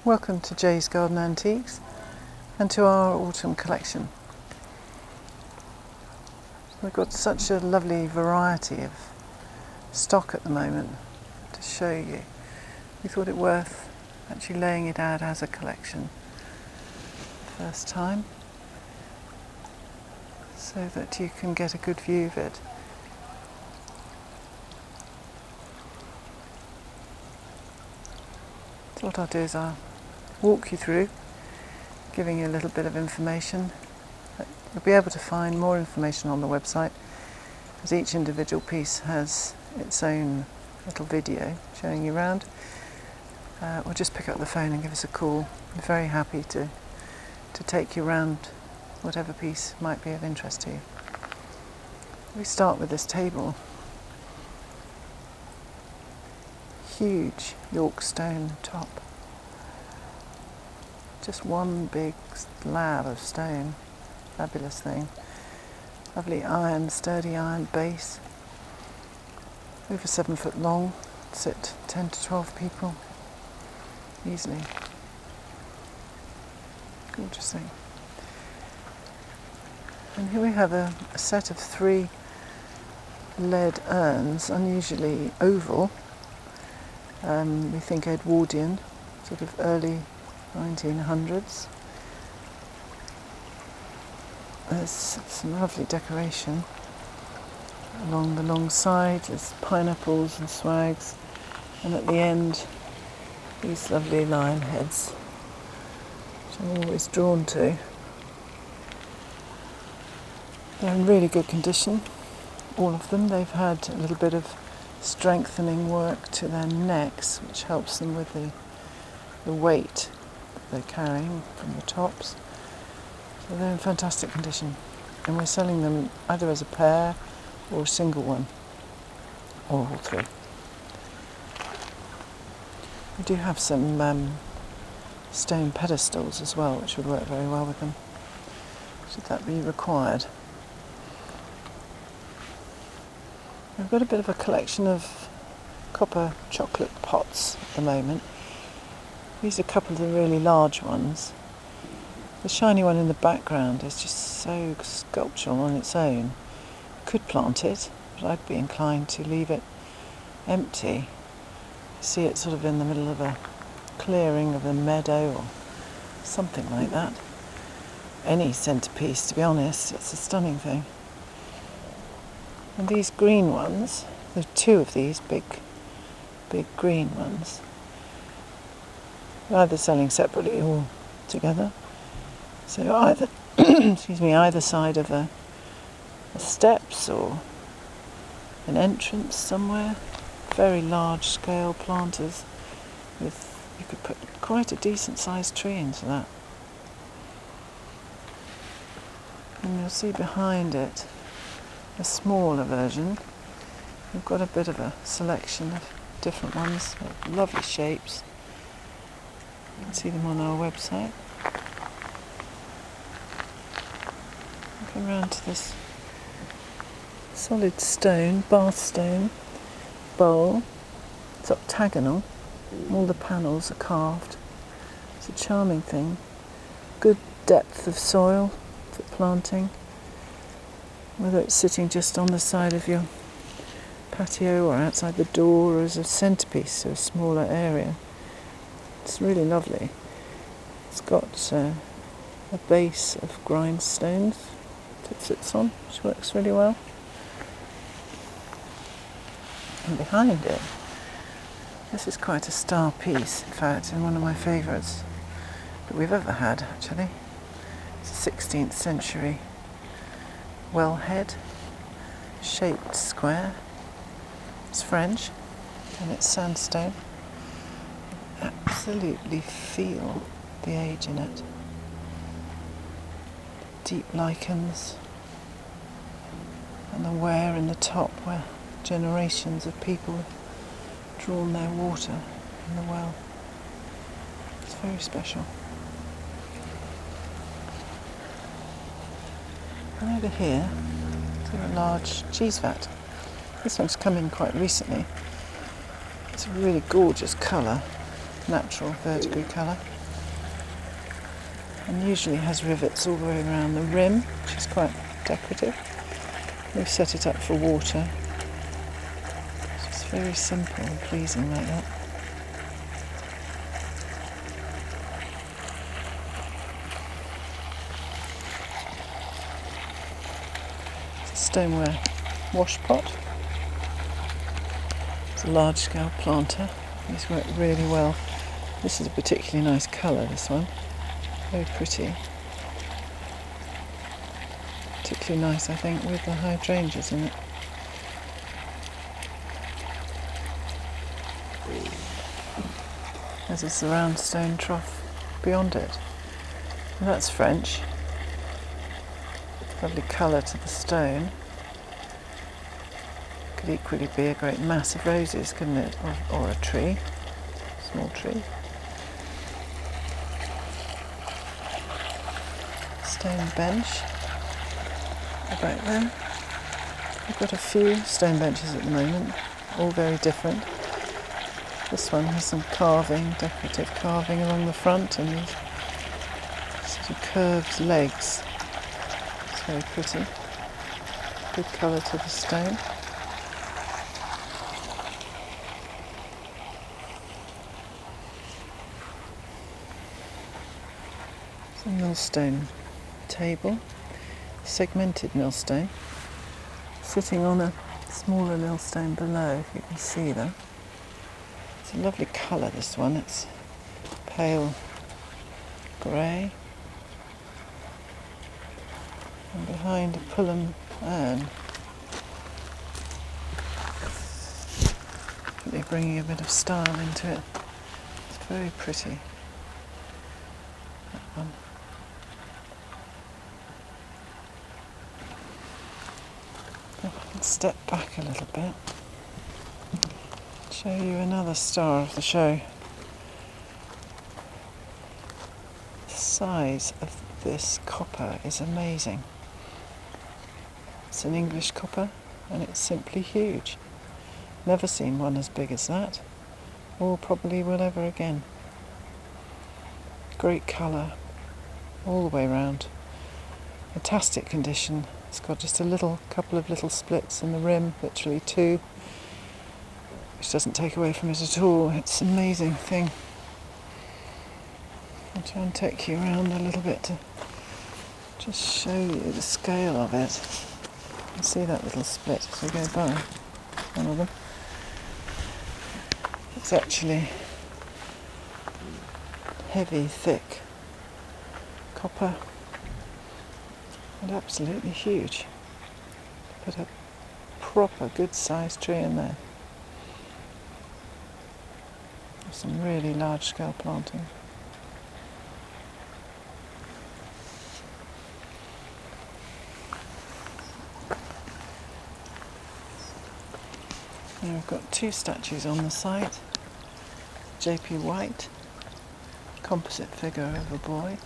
Welcome to Jay's Garden Antiques and to our autumn collection. We've got such a lovely variety of stock at the moment to show you. We thought it worth actually laying it out as a collection first time so that you can get a good view of it. So what I'll do is I'll walk you through, giving you a little bit of information. You'll be able to find more information on the website, as each individual piece has its own little video showing you around. Or just pick up the phone and give us a call. We're very happy to take you around whatever piece might be of interest to you. We start with this table. Huge York stone top. Just one big slab of stone. Fabulous thing. Lovely iron, sturdy iron base. Over 7 foot long. Sit 10 to 12 people easily. Gorgeous thing. And here we have a set of 3 lead urns, unusually oval. We think Edwardian, sort of early 1900s. There's some lovely decoration along the long side. There's pineapples and swags, and at the end these lovely lion heads, which I'm always drawn to. They're in really good condition, all of them. They've had a little bit of strengthening work to their necks, which helps them with the weight that they're carrying from the tops. So they're in fantastic condition, and we're selling them either as a pair or a single one, or all 3. We do have some stone pedestals as well, which would work very well with them, should that be required. We've got a bit of a collection of copper chocolate pots at the moment. These are a couple of the really large ones. The shiny one in the background is just so sculptural on its own. Could plant it, but I'd be inclined to leave it empty. See it sort of in the middle of a clearing of a meadow or something like that. Any centrepiece, to be honest, it's a stunning thing. And these green ones, there are 2 of these big green ones. They're either selling separately or together. So either, either side of a steps or an entrance somewhere. Very large scale planters with, you could put quite a decent sized tree into that. And you'll see behind it a smaller version. We've got a bit of a selection of different ones, lovely shapes. You can see them on our website. Looking around to this solid stone, bath stone bowl. It's octagonal. All the panels are carved. It's a charming thing. Good depth of soil for planting. Whether it's sitting just on the side of your patio or outside the door or as a centrepiece or a smaller area. It's really lovely. It's got a base of grindstones that it sits on, which works really well. And behind it, this is quite a star piece, in fact, and one of my favourites that we've ever had, actually. It's a 16th century well head, shaped square. It's French and it's sandstone. Absolutely feel the age in it. Deep lichens and the wear in the top where generations of people have drawn their water in the well. It's very special. And over here, there's a large cheese vat. This one's come in quite recently. It's a really gorgeous colour, natural verdigris colour. and usually has rivets all the way around the rim, which is quite decorative. We've set it up for water. It's just very simple and pleasing like that. It's a stoneware wash pot. It's a large scale planter. These work really well. This is a particularly nice colour, this one. Very pretty. Particularly nice, I think, with the hydrangeas in it. There's a surround stone trough beyond it. And that's French. Lovely colour to the stone. Could equally be a great mass of roses, couldn't it? Or a tree, small tree. Stone bench about there. We've got a few stone benches at the moment, all very different. This one has some carving, decorative carving along the front, and these sort of curved legs. It's very pretty. Good colour to the stone. It's a millstone table, segmented millstone, sitting on a smaller millstone below, if you can see that. It's a lovely colour, this one. It's pale grey. And behind a Pullum urn, really bringing a bit of style into it. It's very pretty, that one. Let's step back a little bit. Show you another star of the show. The size of this copper is amazing. It's an English copper and it's simply huge. Never seen one as big as that, or probably will ever again. Great colour all the way around. Fantastic condition. It's got just a couple of little splits in the rim, literally two, which doesn't take away from it at all. It's an amazing thing. I'll try and take you around a little bit to just show you the scale of it. You can see that little split as we go by, one of them. It's actually heavy, thick copper. And absolutely huge. Put a proper good sized tree in there. With some really large scale planting. Now we've got two statues on the site. J.P. White, composite figure of a boy.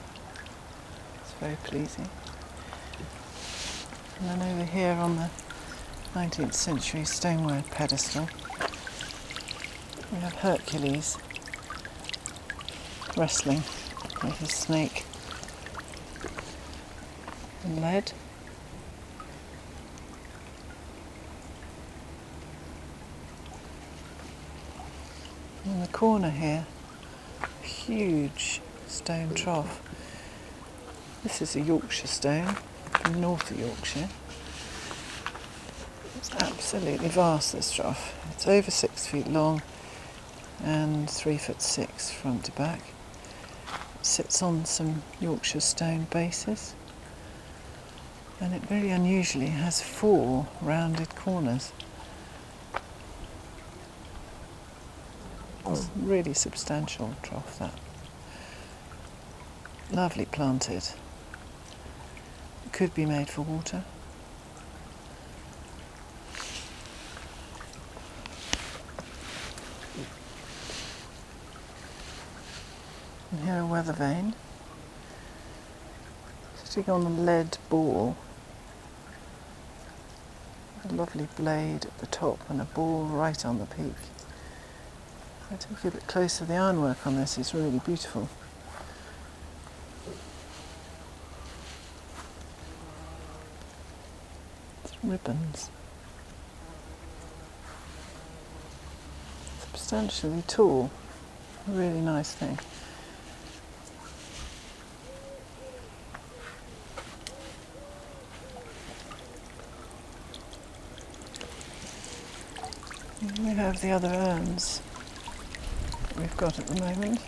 It's very pleasing. And then over here on the 19th century stoneware pedestal, we have Hercules wrestling with his snake in lead. In the corner here, a huge stone trough. This is a Yorkshire stone from north of Yorkshire. It's absolutely vast, this trough. It's over 6 feet long and 3'6" front to back. It sits on some Yorkshire stone bases, and it very unusually has 4 rounded corners. It's a really substantial trough, that. Lovely planted. It could be made for water. And here a weather vane, sitting on a lead ball. A lovely blade at the top and a ball right on the peak. If I take you a bit closer, the ironwork on this is really beautiful. ribbons. Substantially tall. A really nice thing. And we have the other urns that we've got at the moment.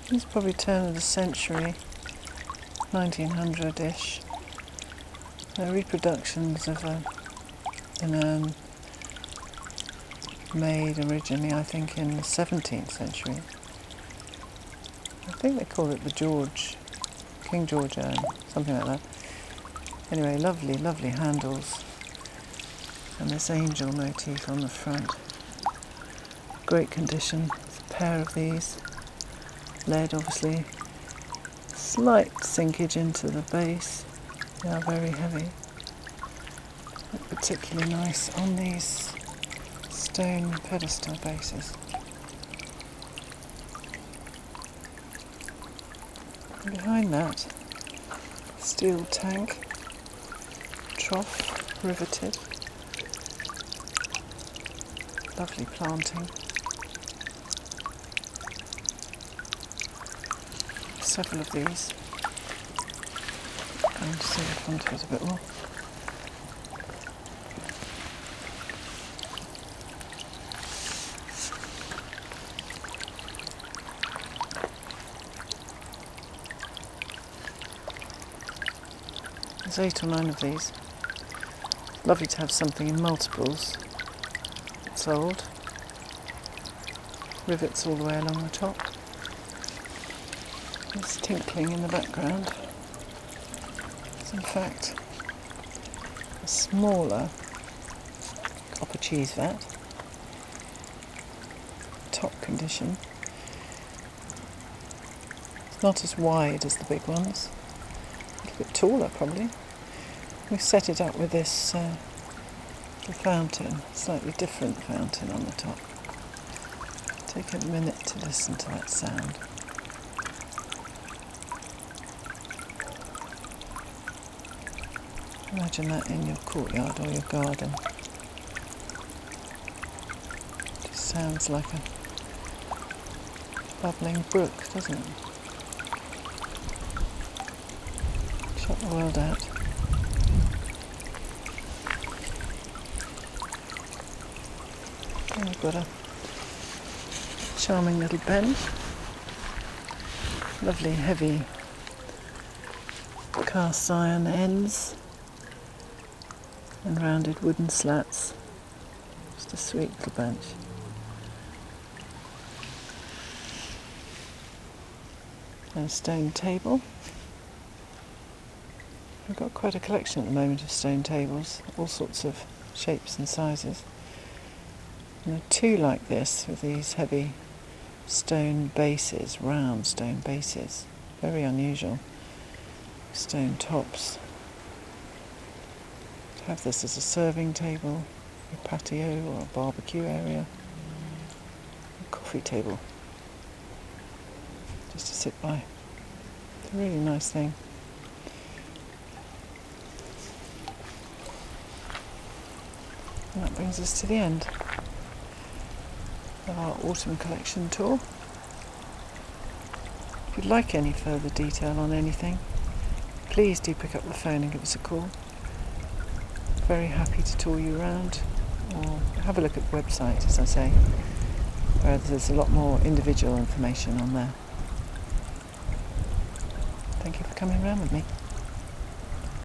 These probably turn of the century, 1900-ish. They're reproductions of an urn made originally, I think, in the 17th century. I think they call it the King George urn, something like that. Anyway, lovely, lovely handles. And this angel motif on the front. Great condition. There's a pair of these. Lead, obviously. Slight sinkage into the base. They are very heavy. Look particularly nice on these stone pedestal bases. And behind that, steel tank, trough, riveted. Lovely planting. Several of these. Going to see the front of it a bit more. There's 8 or 9 of these. Lovely to have something in multiples. It's old. Rivets all the way along the top. There's tinkling in the background. It's in fact a smaller copper cheese vat. Top condition. It's not as wide as the big ones. A little bit taller probably. We've set it up with this little fountain, slightly different fountain on the top. Take a minute to listen to that sound. Imagine that in your courtyard or your garden. It just sounds like a bubbling brook, doesn't it? Shut the world out. And we've got a charming little bench. Lovely heavy cast iron ends and rounded wooden slats. Just a sweet little bench. And a stone table. We've got quite a collection at the moment of stone tables, all sorts of shapes and sizes. And there are 2 like this with these heavy stone bases, round stone bases. Very unusual. Stone tops. To have this as a serving table, a patio or a barbecue area, a coffee table, just to sit by. It's a really nice thing. And that brings us to the end of our autumn collection tour. If you'd like any further detail on anything, please do pick up the phone and give us a call. Very happy to tour you around, or have a look at the website, as I say, where there's a lot more individual information on there. Thank you for coming around with me.